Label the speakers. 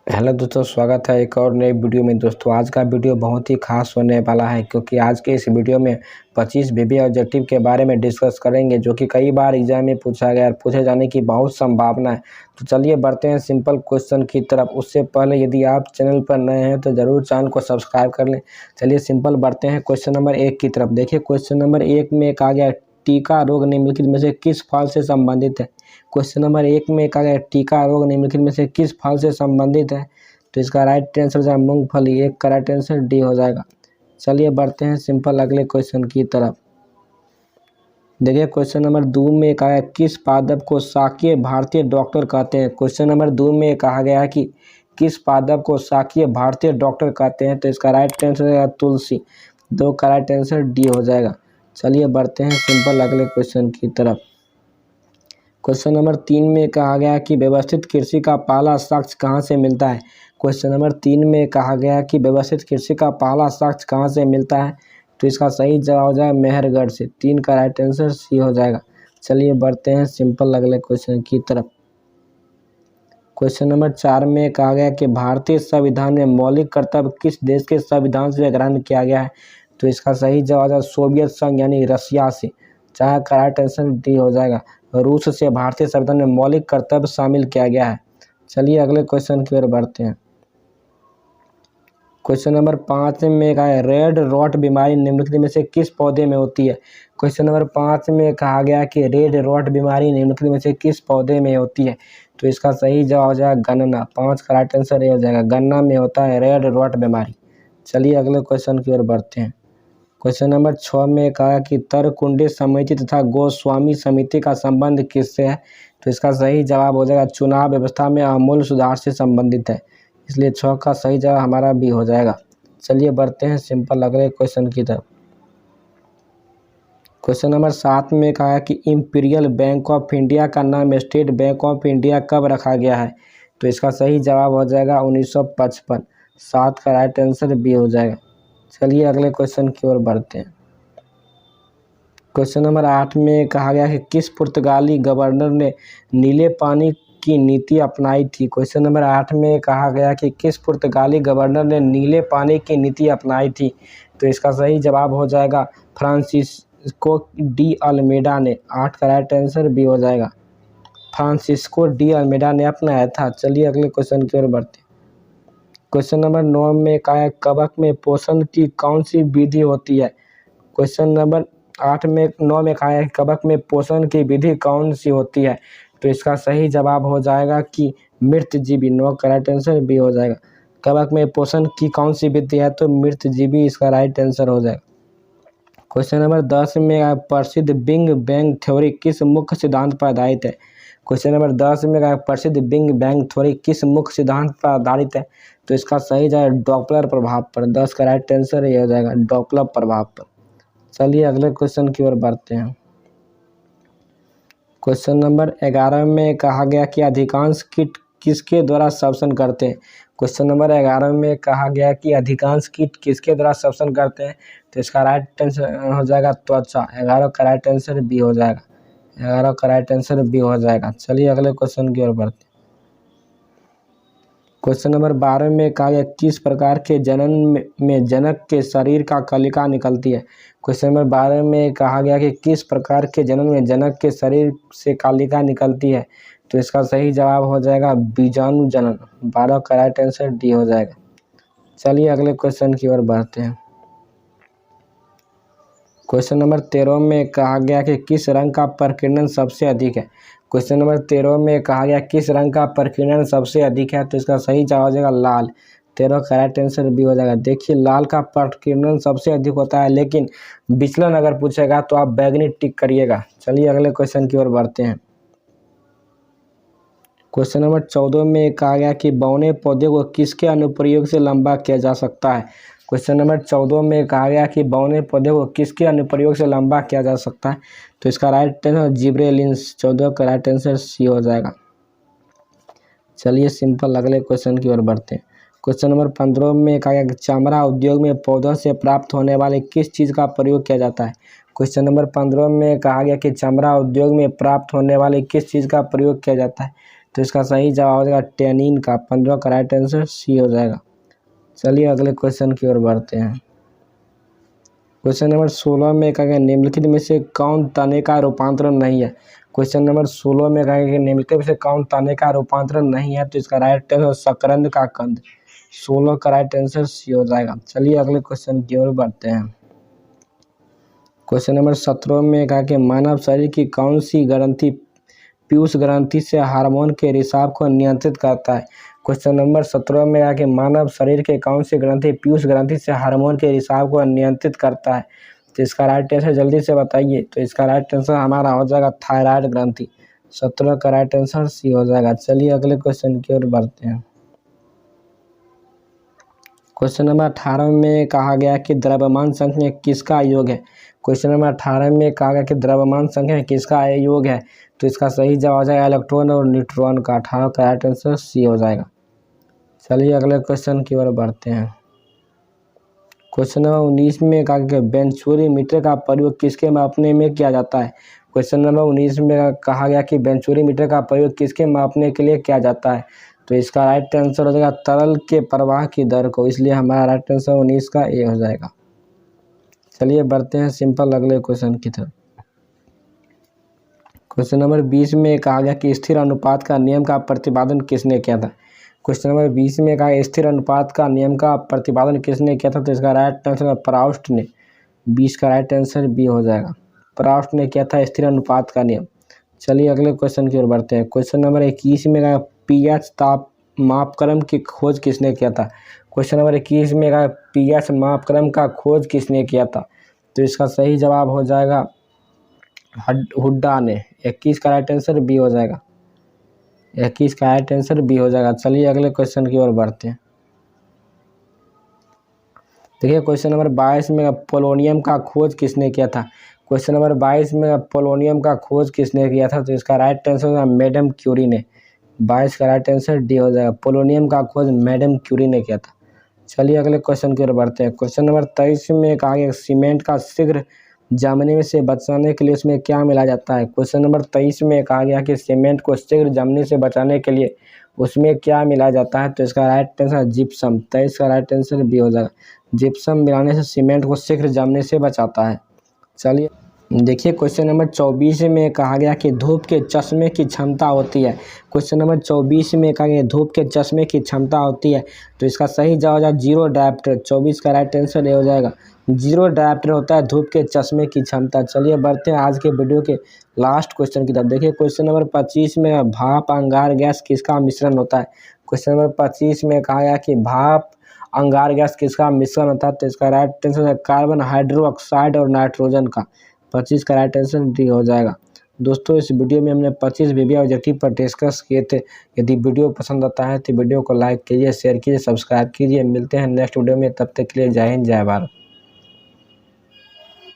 Speaker 1: Hello दोस्तों, स्वागत है एक और नई वीडियो में। दोस्तों आज का वीडियो बहुत ही खास होने वाला है क्योंकि आज के इस वीडियो में 25 वीवी ऑब्जेक्टिव के बारे में डिस्कस करेंगे जो कि कई बार एग्जाम में पूछा गया और पूछे जाने की बहुत संभावना है। तो चलिए बढ़ते हैं सिंपल क्वेश्चन की तरफ। उससे पहले यदि आप चैनल पर नए हैं तो ज़रूर चैनल को सब्सक्राइब कर लें। चलिए सिंपल बढ़ते हैं क्वेश्चन नंबर 1 की तरफ। देखिए क्वेश्चन नंबर 1 में कहा गया टीका रोग निम्नलिखित में से किस फल से संबंधित है। क्वेश्चन नंबर 1 में कहा गया टीका रोग निम्नलिखित में से किस फल से संबंधित है। तो इसका राइट आंसर हो जाएगा मूंगफली। एक का राइट आंसर डी हो जाएगा। चलिए बढ़ते हैं सिंपल अगले क्वेश्चन की तरफ। देखिए क्वेश्चन नंबर 2 में कहा है किस पादप को शाकीय भारतीय डॉक्टर कहते हैं। क्वेश्चन नंबर 2 में कहा गया है कि किस पादप को शाकीय भारतीय डॉक्टर कहते हैं। तो इसका राइट आंसर हो जाएगा तुलसी। 2 का राइट आंसर डी हो जाएगा। चलिए बढ़ते हैं सिंपल अगले क्वेश्चन की तरफ। क्वेश्चन नंबर 3 में कहा गया कि व्यवस्थित कृषि का पहला साक्ष्य कहाँ से मिलता है। क्वेश्चन नंबर 3 में कहा गया कि व्यवस्थित कृषि का पहला साक्ष्य कहाँ से मिलता है। तो इसका सही जवाब हो जाएगा मेहरगढ़ से। 3 का राइट आंसर सी हो जाएगा। चलिए बढ़ते हैं सिंपल अगले क्वेश्चन की तरफ। क्वेश्चन नंबर 4 में कहा गया कि भारतीय संविधान में मौलिक कर्तव्य किस देश के संविधान से ग्रहण किया गया है। तो इसका सही जवाब है सोवियत संघ यानी रशिया से। 4 का राइट आंसर डी हो जाएगा। रूस से भारतीय संविधान में मौलिक कर्तव्य शामिल किया गया है। चलिए अगले क्वेश्चन की ओर बढ़ते हैं। क्वेश्चन नंबर 5 में कहा है रेड रॉट बीमारी निम्नलिखित में से किस पौधे में होती है। क्वेश्चन नंबर 5 में कहा गया कि रेड रॉट बीमारी निम्नलिखित में से किस पौधे में होती है। तो इसका सही जवाब हो जाएगा गन्ना। 5 का राइट आंसर ये हो जाएगा। गन्ना में होता है रेड रॉट बीमारी। चलिए अगले क्वेश्चन की ओर बढ़ते हैं। क्वेश्चन नंबर 6 में कहा कि तरकुंडी समिति तथा गोस्वामी समिति का संबंध किससे है। तो इसका सही जवाब हो जाएगा चुनाव व्यवस्था में आमूल सुधार से संबंधित है। इसलिए 6 का सही जवाब हमारा भी हो जाएगा। चलिए बढ़ते हैं सिंपल अगले क्वेश्चन की तरफ। क्वेश्चन नंबर 7 में कहा है कि इंपीरियल बैंक ऑफ इंडिया का नाम स्टेट बैंक ऑफ इंडिया कब रखा गया है। तो इसका सही जवाब हो जाएगा 1955। 7 का राइट आंसर बी हो जाएगा। चलिए अगले क्वेश्चन की ओर बढ़ते हैं। क्वेश्चन नंबर 8 में कहा गया कि किस पुर्तगाली गवर्नर ने नीले पानी की नीति अपनाई थी। क्वेश्चन नंबर 8 में कहा गया कि किस पुर्तगाली गवर्नर ने नीले पानी की नीति अपनाई थी। तो इसका सही जवाब हो जाएगा फ्रांसिस्को डी अल्मेडा ने। 8 का राइट आंसर बी हो जाएगा। फ्रांसिस्को डी अल्मेडा ने अपनाया था। चलिए अगले क्वेश्चन की ओर बढ़ते हैं। क्वेश्चन नंबर 9 में कहा है कवक में पोषण की कौन सी विधि होती है। क्वेश्चन नंबर 9 में कहा है कवक में पोषण की विधि कौन सी होती है। तो इसका सही जवाब हो जाएगा कि मृतजीवी। 9 का राइट आंसर बी हो जाएगा। कवक में पोषण की कौन सी विधि है तो मृतजीवी इसका राइट आंसर हो जाएगा। क्वेश्चन नंबर 10 में प्रसिद्ध बिग बैंग थ्योरी किस मुख्य सिद्धांत पर आधारित है। क्वेश्चन नंबर 10 में प्रसिद्ध बिग बैंग थ्योरी किस मुख्य सिद्धांत पर आधारित है। तो इसका सही जाएगा डॉपलर प्रभाव पर। 10 का राइट आंसर ये हो जाएगा डॉपलर प्रभाव पर। चलिए अगले क्वेश्चन की ओर बढ़ते हैं। क्वेश्चन नंबर 11 में कहा गया कि अधिकांश कीट किसके द्वारा श्वसन करते हैं। क्वेश्चन नंबर 11 में कहा गया कि अधिकांश कीट किसके द्वारा श्वसन करते हैं। तो इसका राइट आंसर हो जाएगा त्वचा। 11 का राइट आंसर बी हो जाएगा। 11 का राइट आंसर बी हो जाएगा। चलिए अगले क्वेश्चन की ओर बढ़ते हैं। क्वेश्चन नंबर 12 में कहा गया किस प्रकार के जनन में जनक के शरीर का कलिका निकलती है। क्वेश्चन नंबर 12 में कहा गया कि किस प्रकार के जनन में जनक के शरीर से कलिका निकलती है। तो इसका सही जवाब हो जाएगा बीजाणु जनन। 12 का राइट आंसर डी हो जाएगा। चलिए अगले क्वेश्चन की ओर बढ़ते हैं। क्वेश्चन नंबर 13 में कहा गया कि किस रंग का प्रकीर्णन सबसे अधिक है। क्वेश्चन नंबर 13 में कहा गया किस रंग का प्रकीर्णन सबसे अधिक है। तो इसका सही जवाब हो जाएगा लाल। 13 का राइट आंसर बी हो जाएगा। देखिए लाल का प्रकीर्णन सबसे अधिक होता है, लेकिन विचलन अगर पूछेगा तो आप बैगनी टिक करिएगा। चलिए अगले क्वेश्चन की ओर बढ़ते हैं। क्वेश्चन नंबर 14 में कहा गया कि बौने पौधे को किसके अनुप्रयोग से लंबा किया जा सकता है। क्वेश्चन नंबर 14 में कहा गया कि बौने पौधे को किसके अनुप्रयोग से लंबा किया जा सकता है। तो इसका राइट आंसर जिब्रेलिन्स। 14 का राइट आंसर सी हो जाएगा। चलिए सिंपल अगले क्वेश्चन की ओर बढ़ते हैं। क्वेश्चन नंबर 15 में कहा गया कि चमड़ा उद्योग में पौधों से प्राप्त होने वाले किस चीज़ का प्रयोग किया जाता है। क्वेश्चन नंबर 15 में कहा गया कि चमड़ा उद्योग में प्राप्त होने वाले किस चीज़ का प्रयोग किया जाता है। तो इसका सही जवाब हो जाएगा टेनिन का। 15 का राइट आंसर सी हो जाएगा। चलिए अगले क्वेश्चन की ओर बढ़ते हैं। क्वेश्चन नंबर 16 में कहा गया निम्नलिखित में से कौन तने का रूपांतरण नहीं है। क्वेश्चन नंबर 16 में कहा गया निम्नलिखित में से कौन तने का रूपांतरण नहीं है, तो इसका राइट आंसर शकरंद का कंद। 16 का राइट आंसर सी हो जाएगा। चलिए अगले क्वेश्चन की ओर बढ़ते हैं। क्वेश्चन नंबर 17 में कहा कि मानव शरीर की कौन सी ग्रंथि पीयूष ग्रंथि से हार्मोन के रिसाव को नियंत्रित करता है। क्वेश्चन नंबर 17 में कहा कि मानव शरीर के कौन सी ग्रंथि पीयूष ग्रंथि से हार्मोन के रिसाव को नियंत्रित करता है, तो इसका राइट आंसर जल्दी से बताइए। तो इसका राइट आंसर हमारा हो जाएगा थायराइड ग्रंथि। 17 का राइट आंसर सी हो जाएगा। चलिए अगले क्वेश्चन की ओर बढ़ते हैं। क्वेश्चन नंबर 18 में कहा गया कि द्रव्यमान संख्या किसका योग है। क्वेश्चन नंबर 18 में कहा गया कि द्रव्यमान संख्या किसका योग है, तो इसका सही जवाब हो जाएगा इलेक्ट्रॉन और न्यूट्रॉन का। 18 का राइट आंसर सी हो जाएगा। चलिए अगले क्वेश्चन की ओर बढ़ते हैं। क्वेश्चन नंबर 19 में कहा गया वेंचुरी मीटर का प्रयोग किसके मापने में किया जाता है। क्वेश्चन नंबर 19 में कहा गया कि वेंचुरी मीटर का प्रयोग किसके मापने के लिए किया जाता है, तो इसका राइट आंसर हो जाएगा तरल के प्रवाह की दर को, इसलिए हमारा राइट आंसर 19 का ए हो जाएगा। चलिए बढ़ते हैं सिंपल अगले क्वेश्चन की तरफ। क्वेश्चन नंबर 20 में कहा गया कि स्थिर अनुपात का नियम का प्रतिपादन किसने किया था। क्वेश्चन नंबर 20 में कहा स्थिर अनुपात का नियम का प्रतिपादन किसने किया था, तो इसका राइट आंसर प्राउस्ट ने। 20 का राइट आंसर बी हो जाएगा। प्राउस्ट ने किया था स्थिर अनुपात का नियम। चलिए अगले क्वेश्चन की ओर बढ़ते हैं। क्वेश्चन नंबर 21 में कहा पीएच ताप मापक्रम की खोज किसने किया था। क्वेश्चन नंबर 21 में कहा पीएच मापक्रम का खोज किसने किया था, तो इसका सही जवाब हो जाएगा हुड्डा ने। 21 का राइट आंसर बी हो जाएगा। 21 का राइट आंसर बी हो जाएगा। चलिए अगले क्वेश्चन की ओर बढ़ते हैं। देखिए क्वेश्चन नंबर 22 में पोलोनियम का खोज किसने किया था। क्वेश्चन नंबर 22 में पोलोनियम का खोज किसने किया था, तो इसका राइट आंसर होगा मैडम क्यूरी ने। 22 का राइट आंसर डी हो जाएगा। पोलोनियम का खोज मैडम क्यूरी ने किया था। चलिए अगले क्वेश्चन की ओर बढ़ते हैं। क्वेश्चन नंबर 23 में कहा गया सीमेंट का शीघ्र जमने में से बचाने के लिए उसमें क्या मिलाया जाता है। क्वेश्चन नंबर 23 में कहा गया कि सीमेंट को शीघ्र जमने से बचाने के लिए उसमें क्या मिलाया जाता है, तो इसका राइट आंसर जिप्सम। 23 का राइट आंसर बी हो जाएगा। जिप्सम मिलाने से सीमेंट को शीघ्र जमने से बचाता है। चलिए देखिए क्वेश्चन नंबर 24 में कहा गया कि धूप के चश्मे की क्षमता होती है। क्वेश्चन नंबर 24 में कहा गया धूप के चश्मे की क्षमता होती है, तो इसका सही जवाब हो जाएगा जीरो डायप्टर। 24 का राइट आंसर ये हो जाएगा। जीरो डायप्टर होता है धूप के चश्मे की क्षमता। चलिए बढ़ते हैं आज के वीडियो के लास्ट क्वेश्चन की तरफ। देखिए क्वेश्चन नंबर 25 में भाप अंगार गैस किसका मिश्रण होता है। क्वेश्चन नंबर 25 में कहा गया कि भाप अंगार गैस किसका मिश्रण होता है, तो इसका राइट आंसर है कार्बन हाइड्रोक्साइड और नाइट्रोजन का। 25 का राइट आंसर डी हो जाएगा। दोस्तों इस वीडियो में हमने 25 वीवी ऑब्जेक्टिव पर डिस्कस किए थे। यदि वीडियो पसंद आता है तो वीडियो को लाइक कीजिए, शेयर कीजिए, सब्सक्राइब कीजिए। मिलते हैं नेक्स्ट वीडियो में, तब तक के लिए जय हिंद जय भारत।